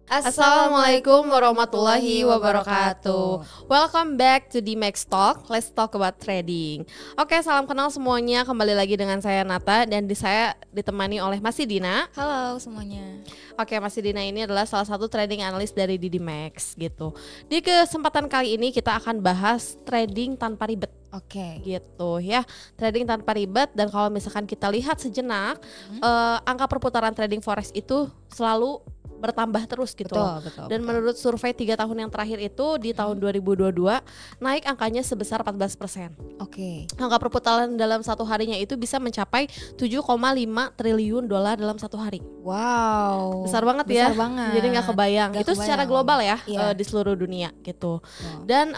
Assalamualaikum warahmatullahi wabarakatuh. Welcome back to the Max Talk. Let's talk about trading. Oke, salam kenal semuanya. Kembali lagi dengan saya Nata dan saya ditemani oleh Mas Dina. Halo semuanya. Oke, Mas Dina ini adalah salah satu trading analyst dari DD Max gitu. Di kesempatan kali ini kita akan bahas trading tanpa ribet. Oke. Gitu ya, trading tanpa ribet. Dan kalau misalkan kita lihat sejenak, angka perputaran trading forex itu selalu bertambah terus gitu. Betul. Dan menurut survei 3 tahun yang terakhir itu di tahun 2022 naik angkanya sebesar 14%. Oke. Angka perputaran dalam satu harinya itu bisa mencapai 7,5 triliun dolar dalam satu hari. Wow. Besar banget ya. Banget. Jadi nggak kebayang. Itu secara global ya, Iya. di seluruh dunia gitu. Wow. Dan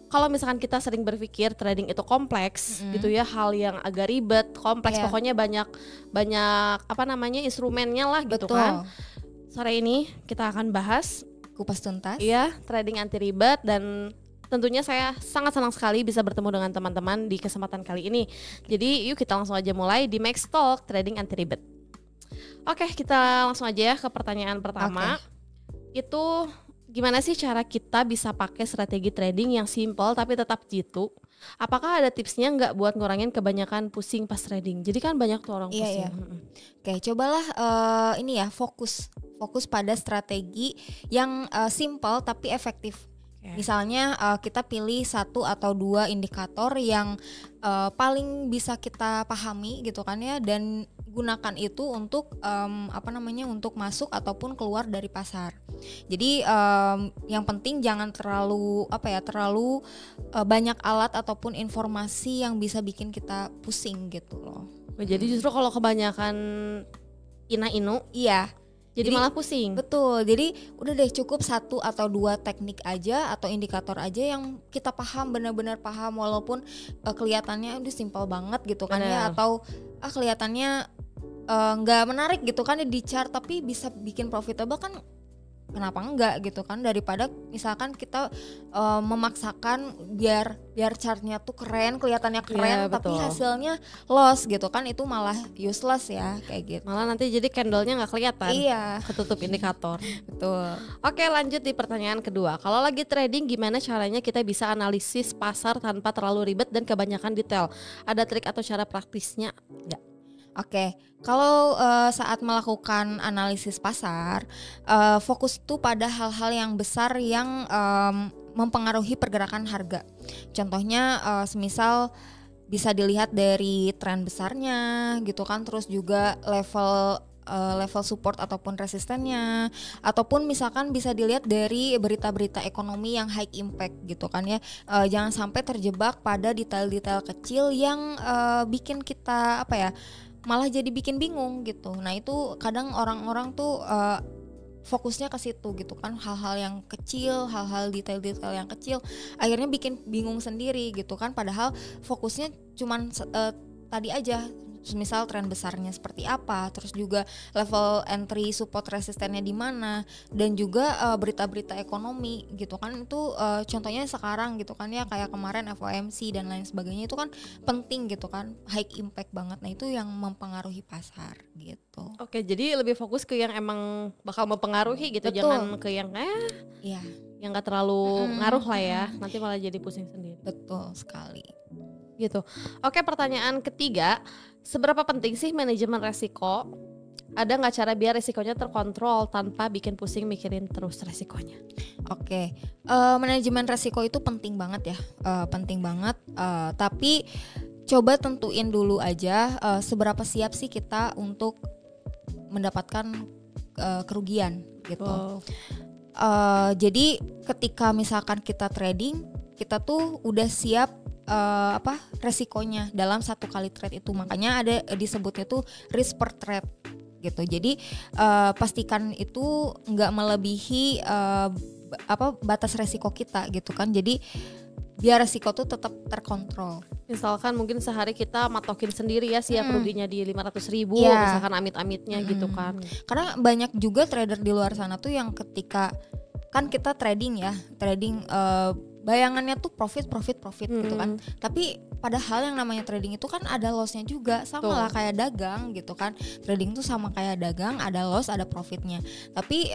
kalau misalkan kita sering berpikir trading itu kompleks gitu ya, hal yang agak ribet, kompleks, pokoknya banyak apa namanya instrumennya lah gitu kan. Sore ini kita akan bahas kupas tuntas. Iya, trading anti ribet, dan tentunya saya sangat senang sekali bisa bertemu dengan teman-teman di kesempatan kali ini. Jadi yuk kita langsung aja mulai di Max Talk Trading Anti Ribet. Oke, kita langsung aja ya ke pertanyaan pertama. Itu gimana sih cara kita bisa pakai strategi trading yang simple tapi tetap jitu? Apakah ada tipsnya nggak buat ngurangin kebanyakan pusing pas trading? Jadi kan banyak tuh orang pusing. Iya. Oke, cobalah ini ya, fokus pada strategi yang simple tapi efektif. Misalnya kita pilih 1 atau 2 indikator yang paling bisa kita pahami gitu kan ya, dan gunakan itu untuk untuk masuk ataupun keluar dari pasar. Jadi yang penting jangan terlalu banyak alat ataupun informasi yang bisa bikin kita pusing gitu loh. Jadi justru kalau kebanyakan ina-inu, jadi malah pusing. Betul. Jadi udah deh, cukup 1 atau 2 teknik aja atau indikator aja yang kita paham, benar-benar paham, walaupun kelihatannya udah simpel banget gitu kan ya, atau kelihatannya nggak menarik gitu kan di chart, tapi bisa bikin profitable kan. Kenapa enggak gitu kan, daripada misalkan kita memaksakan biar chartnya tuh keren, kelihatannya keren, tapi hasilnya loss gitu kan, itu malah useless ya kayak gitu. Malah nanti jadi candlenya nggak kelihatan, ketutup indikator. Betul. Oke, lanjut di pertanyaan kedua. Kalau lagi trading, gimana caranya kita bisa analisis pasar tanpa terlalu ribet dan kebanyakan detail? Ada trik atau cara praktisnya nggak? Oke, kalau saat melakukan analisis pasar, fokus tuh pada hal-hal yang besar yang mempengaruhi pergerakan harga. Contohnya semisal bisa dilihat dari tren besarnya gitu kan, terus juga level support ataupun resistennya, ataupun misalkan bisa dilihat dari berita-berita ekonomi yang high impact gitu kan ya. Jangan sampai terjebak pada detail-detail kecil yang bikin kita malah jadi bikin bingung gitu. Nah itu kadang orang-orang tuh fokusnya ke situ gitu kan, hal-hal yang kecil, hal-hal detail-detail yang kecil, akhirnya bikin bingung sendiri gitu kan. Padahal fokusnya cuman tadi aja, misal tren besarnya seperti apa, terus juga level entry support resistennya di mana, dan juga berita-berita ekonomi gitu kan. Itu contohnya sekarang gitu kan ya, kayak kemarin FOMC dan lain sebagainya, itu kan penting gitu kan, high impact banget. Nah itu yang mempengaruhi pasar gitu. Oke, jadi lebih fokus ke yang emang bakal mempengaruhi gitu. Betul. Jangan ke yang yang gak terlalu ngaruh lah ya, nanti malah jadi pusing sendiri. Betul sekali gitu. Oke, pertanyaan ketiga, seberapa penting sih manajemen resiko? Ada nggak cara biar resikonya terkontrol tanpa bikin pusing mikirin terus resikonya? Oke, manajemen resiko itu penting banget ya, penting banget. Tapi coba tentuin dulu aja seberapa siap sih kita untuk mendapatkan kerugian gitu. Jadi ketika misalkan kita trading, kita tuh udah siap resikonya dalam 1 kali trade itu. Makanya ada disebutnya tuh risk per trade gitu. Jadi pastikan itu nggak melebihi batas resiko kita gitu kan. Jadi biar resiko tuh tetap terkontrol. Misalkan mungkin sehari kita matokin sendiri ya siap ruginya di 500.000 misalkan amit-amitnya gitu kan. Karena banyak juga trader di luar sana tuh yang ketika kan kita trading bayangannya tuh profit gitu kan. Tapi padahal yang namanya trading itu kan ada lossnya juga, sama lah kayak dagang gitu kan. Trading tuh sama kayak dagang, ada loss ada profitnya. Tapi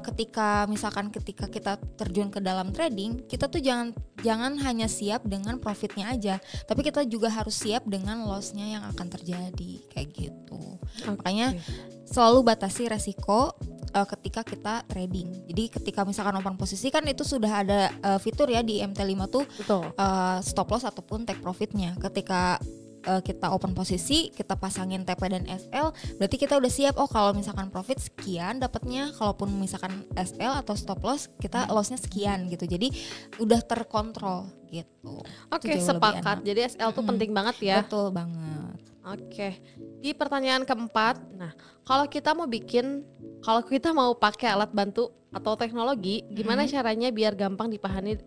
ketika kita terjun ke dalam trading, kita tuh jangan hanya siap dengan profitnya aja, tapi kita juga harus siap dengan lossnya yang akan terjadi kayak gitu. Makanya selalu batasi resiko ketika kita trading. Jadi ketika misalkan open posisi kan itu sudah ada fitur ya di MT5 tuh stop loss ataupun take profitnya. Ketika kita open posisi, kita pasangin TP dan SL, berarti kita udah siap. Oh kalau misalkan profit sekian dapatnya, kalaupun misalkan SL atau stop loss kita lossnya sekian gitu. Jadi udah terkontrol gitu. Oke, sepakat. Jadi SL tuh penting banget ya. Betul banget. Oke, di pertanyaan keempat, nah kalau kita mau pakai alat bantu atau teknologi, gimana caranya biar gampang dipahami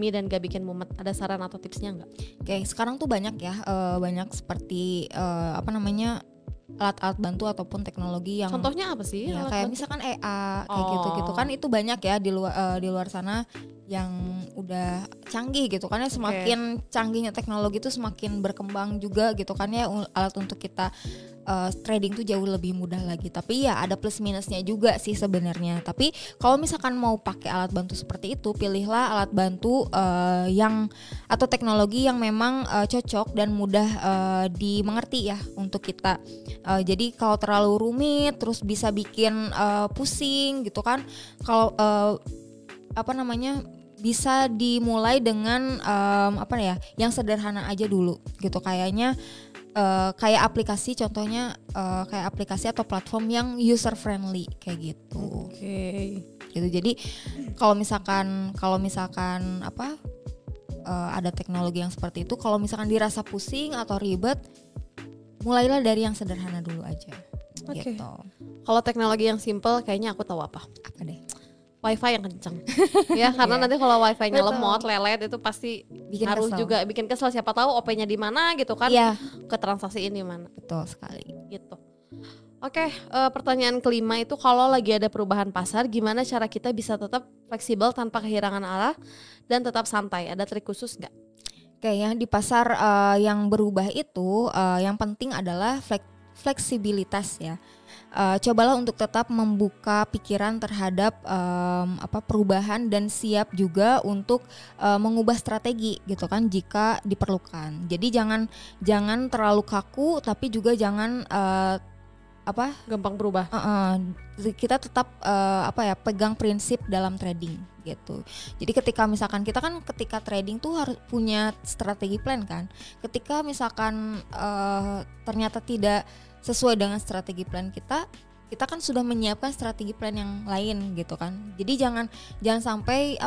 dan gak bikin mumet? Ada saran atau tipsnya nggak? Oke, sekarang tuh banyak ya, banyak seperti alat-alat bantu ataupun teknologi yang contohnya apa sih? Ya, kayak misalkan EA kayak gitu kan, itu banyak ya di luar sana yang udah canggih gitu kan ya. Semakin canggihnya teknologi itu semakin berkembang juga gitu kan ya, alat untuk kita trading tuh jauh lebih mudah lagi. Tapi ya ada plus minusnya juga sih sebenarnya. Tapi kalau misalkan mau pakai alat bantu seperti itu, pilihlah alat bantu atau teknologi yang memang cocok dan mudah dimengerti ya untuk kita. Jadi kalau terlalu rumit terus bisa bikin pusing gitu kan. Kalau bisa dimulai dengan yang sederhana aja dulu gitu. Kayak aplikasi, contohnya kayak aplikasi atau platform yang user friendly kayak gitu. Gitu. Jadi kalau misalkan ada teknologi yang seperti itu, kalau misalkan dirasa pusing atau ribet, mulailah dari yang sederhana dulu aja. Gitu. Kalau teknologi yang simple kayaknya aku tahu apa deh. Wifi yang kenceng ya, karena nanti kalau wifi-nya lemot, lelet itu pasti harus juga bikin kesel. Siapa tahu OP-nya di mana gitu kan, ke transaksiin di mana. Betul sekali. Gitu. Oke, pertanyaan kelima itu kalau lagi ada perubahan pasar, gimana cara kita bisa tetap fleksibel tanpa kehilangan arah dan tetap santai? Ada trik khusus nggak? Oke, yang di pasar yang berubah itu yang penting adalah fleksibilitas ya. Cobalah untuk tetap membuka pikiran terhadap perubahan dan siap juga untuk mengubah strategi gitu kan jika diperlukan. Jadi jangan terlalu kaku, tapi juga jangan gampang berubah. Kita tetap pegang prinsip dalam trading gitu. Jadi ketika trading tuh harus punya strategi plan kan. Ketika misalkan ternyata tidak sesuai dengan strategi plan kita kan sudah menyiapkan strategi plan yang lain gitu kan. Jadi jangan sampai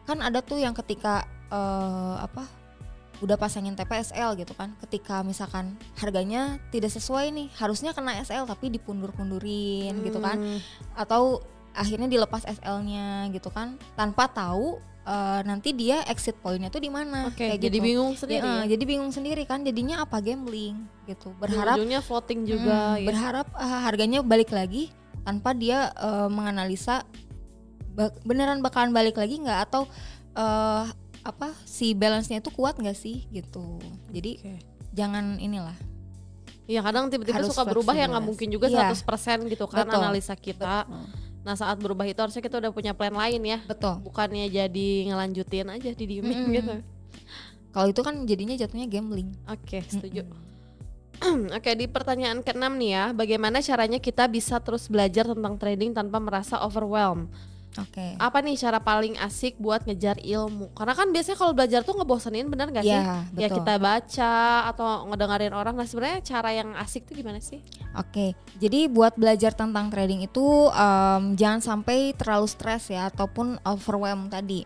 kan ada tuh yang ketika udah pasangin TPSL gitu kan, ketika misalkan harganya tidak sesuai nih, harusnya kena SL tapi dipundur-pundurin gitu kan, atau akhirnya dilepas SL-nya gitu kan, tanpa tahu nanti dia exit point-nya tuh di mana. Kayak jadi gitu. Bingung sendiri. Jadi bingung sendiri kan, jadinya gambling gitu. Berharap ujungnya floating juga. Berharap harganya balik lagi tanpa dia menganalisa beneran bakalan balik lagi nggak, atau si balance-nya itu kuat nggak sih gitu. Jadi jangan inilah. Iya, kadang tiba-tiba suka berubah ya, nggak mungkin juga 100% gitu kan. Betul. Analisa kita. Betul. Nah saat berubah itu harusnya kita udah punya plan lain ya. Betul. Bukannya jadi ngelanjutin aja didiemin gitu. Kalau itu kan jadinya jatuhnya gambling. Oke, setuju. Oke, di pertanyaan ke-6 nih ya, bagaimana caranya kita bisa terus belajar tentang trading tanpa merasa overwhelmed? Oke. Apa nih cara paling asik buat ngejar ilmu? Karena kan biasanya kalau belajar tuh ngebosenin, benar gak sih? Betul. Ya kita baca atau ngedengerin orang. Nah sebenarnya cara yang asik tuh gimana sih? Oke, jadi buat belajar tentang trading itu jangan sampai terlalu stres ya, ataupun overwhelmed tadi.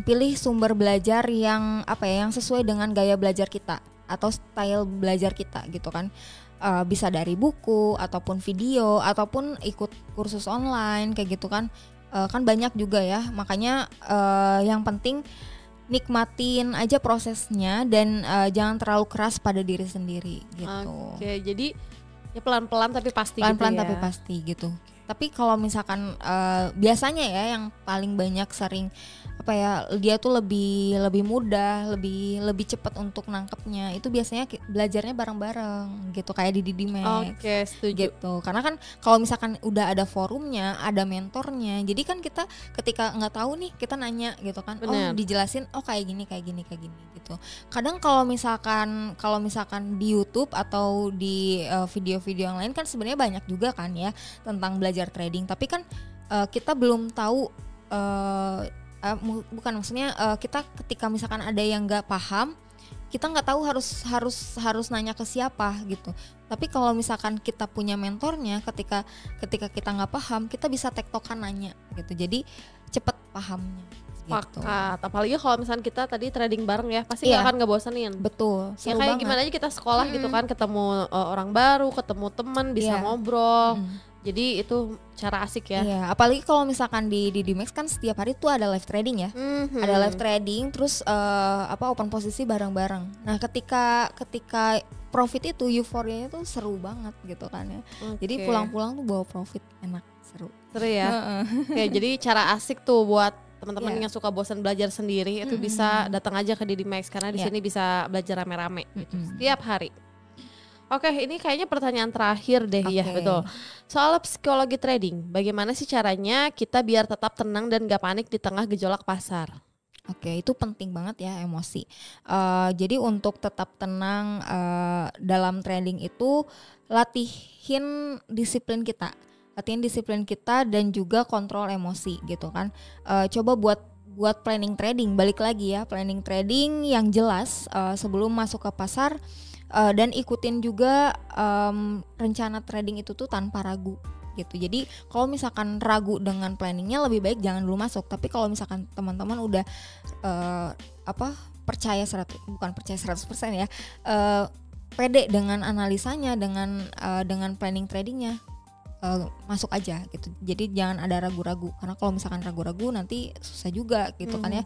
Pilih sumber belajar yang yang sesuai dengan gaya belajar kita atau style belajar kita gitu kan. Bisa dari buku ataupun video ataupun ikut kursus online kayak gitu kan. Kan banyak juga ya. Makanya yang penting nikmatin aja prosesnya dan jangan terlalu keras pada diri sendiri gitu. Oke, jadi ya pelan-pelan tapi pasti pelan-pelan gitu ya. Tapi pasti gitu. Tapi kalau misalkan biasanya ya yang paling banyak sering apa ya, dia tuh lebih mudah, lebih cepat untuk nangkepnya. Itu biasanya belajarnya bareng-bareng gitu, kayak di Didimax. Oke, setuju. Gitu. Karena kan kalau misalkan udah ada forumnya, ada mentornya, jadi kan kita ketika nggak tahu nih, kita nanya gitu kan. Bener. Oh, dijelasin, oh kayak gini gitu. Kadang kalau misalkan di YouTube atau di video-video yang lain kan sebenarnya banyak juga kan ya tentang belajar trading, tapi kan kita belum tahu, bukan maksudnya kita ketika misalkan ada yang nggak paham, kita nggak tahu harus nanya ke siapa gitu. Tapi kalau misalkan kita punya mentornya, ketika kita nggak paham, kita bisa tektokan nanya gitu, jadi cepet pahamnya gitu. Sepakat. Apalagi kalau misalnya kita tadi trading bareng ya, pasti nggak Iya. akan ngebosenin. Betul, Ya seru kayak banget. gimana aja kita sekolah gitu kan, ketemu orang baru, ketemu teman, bisa Iya. ngobrol. Jadi itu cara asik ya. Iya, apalagi kalau misalkan di Didimax kan setiap hari tuh ada live trading ya. Mhm. Ada live trading, terus open posisi bareng-bareng. Nah, ketika profit itu euforianya tuh seru banget gitu kan ya. Jadi Oke. pulang-pulang tuh bawa profit, enak, seru. Seru ya. Oke, jadi cara asik tuh buat teman-teman Iya. yang suka bosan belajar sendiri itu bisa datang aja ke Didimax karena di Iya. sini bisa belajar rame-rame gitu setiap hari. Oke, ini kayaknya pertanyaan terakhir deh. Ya, Oke. betul. Soal psikologi trading, bagaimana sih caranya kita biar tetap tenang dan gak panik di tengah gejolak pasar? Oke, itu penting banget ya, emosi. Jadi untuk tetap tenang dalam trading itu latihin disiplin kita dan juga kontrol emosi gitu kan. Coba buat planning trading, balik lagi ya, planning trading yang jelas sebelum masuk ke pasar, dan ikutin juga rencana trading itu tuh tanpa ragu gitu. Jadi kalau misalkan ragu dengan planningnya, lebih baik jangan dulu masuk. Tapi kalau misalkan teman-teman udah percaya 100% ya, pede dengan analisanya, dengan planning tradingnya, masuk aja gitu. Jadi jangan ada ragu-ragu, karena kalau misalkan ragu-ragu nanti susah juga gitu kan ya.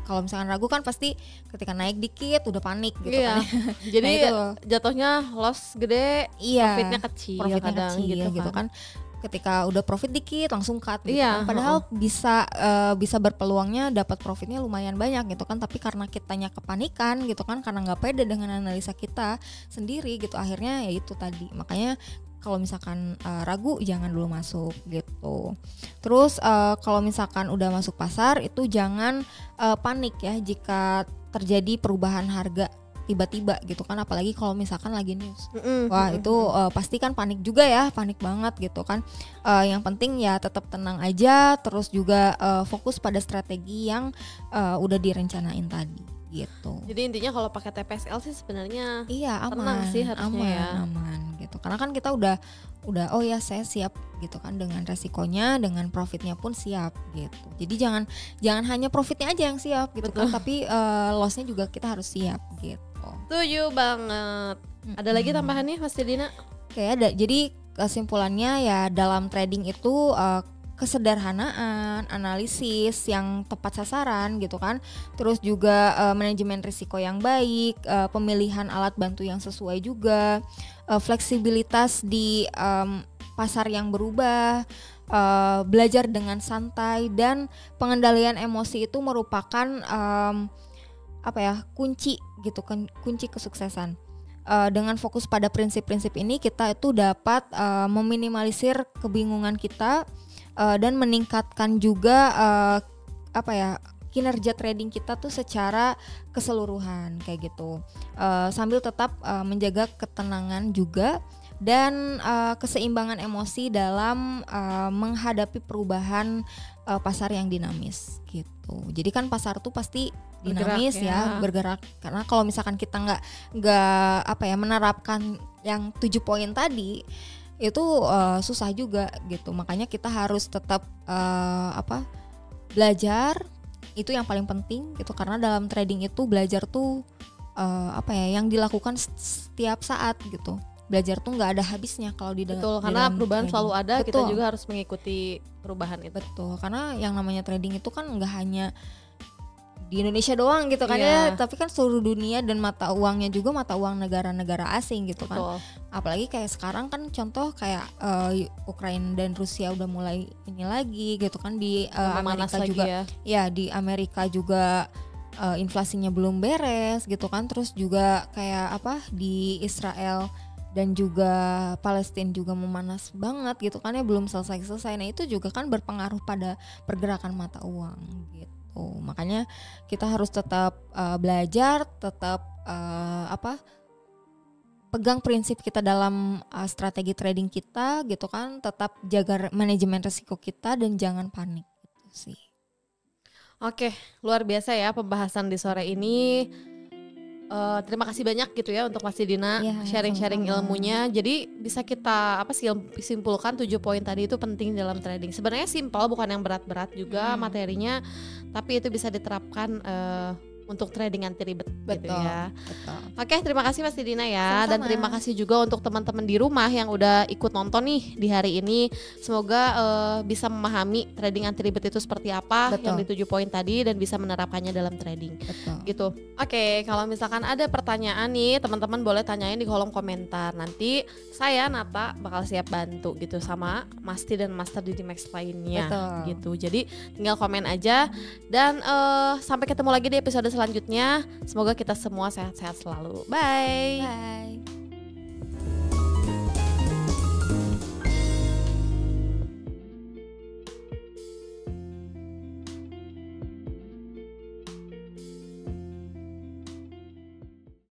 Kalau misalkan ragu kan pasti ketika naik dikit udah panik gitu Iya. kan ya. Jadi Nah, itu loh. jatuhnya loss gede, Iya, profitnya kecil kadang gitu kan. Ketika udah profit dikit langsung cut gitu Iya, kan. Padahal bisa berpeluangnya dapat profitnya lumayan banyak gitu kan, tapi karena kitanya kepanikan gitu kan, karena nggak pede dengan analisa kita sendiri gitu, akhirnya ya itu tadi. Makanya kalau misalkan ragu jangan dulu masuk gitu. Terus kalau misalkan udah masuk pasar itu jangan panik ya jika terjadi perubahan harga tiba-tiba gitu kan, apalagi kalau misalkan lagi news. Wah, itu pasti kan panik juga ya, panik banget gitu kan. Yang penting ya tetap tenang aja, terus juga fokus pada strategi yang udah direncanain tadi gitu. Jadi intinya kalau pakai TPSL sih sebenarnya Iya, tenang sih harusnya aman gitu. Karena kan kita udah oh ya saya siap gitu kan, dengan resikonya, dengan profitnya pun siap gitu. Jadi jangan hanya profitnya aja yang siap gitu kan, tapi lossnya juga kita harus siap gitu. Setuju banget. Ada lagi tambahannya Mas Dina? Oke, ada. Jadi kesimpulannya ya, dalam trading itu kesederhanaan, analisis yang tepat sasaran gitu kan, terus juga manajemen risiko yang baik, pemilihan alat bantu yang sesuai juga, fleksibilitas di pasar yang berubah, belajar dengan santai, dan pengendalian emosi itu merupakan kunci gitu kan, kunci kesuksesan. Dengan fokus pada prinsip-prinsip ini, kita itu dapat meminimalisir kebingungan kita, dan meningkatkan juga kinerja trading kita tuh secara keseluruhan kayak gitu, sambil tetap menjaga ketenangan juga dan keseimbangan emosi dalam menghadapi perubahan pasar yang dinamis gitu. Jadi kan pasar tuh pasti dinamis bergerak, karena kalau misalkan kita nggak menerapkan yang 7 poin tadi itu susah juga gitu. Makanya kita harus tetap belajar, itu yang paling penting gitu, karena dalam trading itu belajar tuh yang dilakukan setiap saat gitu. Belajar tuh nggak ada habisnya kalau di dalam. Betul, karena perubahan trading selalu ada. Betul. Kita juga harus mengikuti perubahan itu. Betul, karena yang namanya trading itu kan nggak hanya di Indonesia doang gitu kan Iya. ya, tapi kan seluruh dunia dan mata uangnya juga mata uang negara-negara asing gitu kan. Betul. Apalagi kayak sekarang kan contoh kayak Ukraina dan Rusia udah mulai ini lagi gitu kan di Memanas Amerika lagi juga ya. di Amerika juga inflasinya belum beres gitu kan, terus juga kayak apa di Israel dan juga Palestina juga memanas banget gitu kan ya, belum selesai-selesai. Nah itu juga kan berpengaruh pada pergerakan mata uang gitu. Makanya kita harus tetap belajar, tetap pegang prinsip kita dalam strategi trading kita gitu kan, tetap jaga manajemen risiko kita dan jangan panik gitu sih. Oke, luar biasa ya pembahasan di sore ini. Terima kasih banyak gitu ya untuk Mas Dina Ya, sharing-sharing sama-sama. ilmunya. Jadi bisa kita simpulkan 7 poin tadi itu penting dalam trading. Sebenarnya simpel, bukan yang berat-berat juga materinya, tapi itu bisa diterapkan untuk trading anti ribet gitu ya. Betul. Oke, terima kasih Mas Dina ya. Sama-sama. Dan terima kasih juga untuk teman-teman di rumah yang udah ikut nonton nih di hari ini. Semoga bisa memahami trading anti ribet itu seperti apa, Betul. yang di 7 poin tadi, dan bisa menerapkannya dalam trading. Betul. Gitu. Oke, kalau misalkan ada pertanyaan nih, teman-teman boleh tanyain di kolom komentar. Nanti saya Nata bakal siap bantu gitu sama Masti dan Master di Max lainnya. Betul. Gitu. Jadi tinggal komen aja, dan sampai ketemu lagi di episode selanjutnya. Semoga kita semua sehat-sehat selalu. Bye. Bye.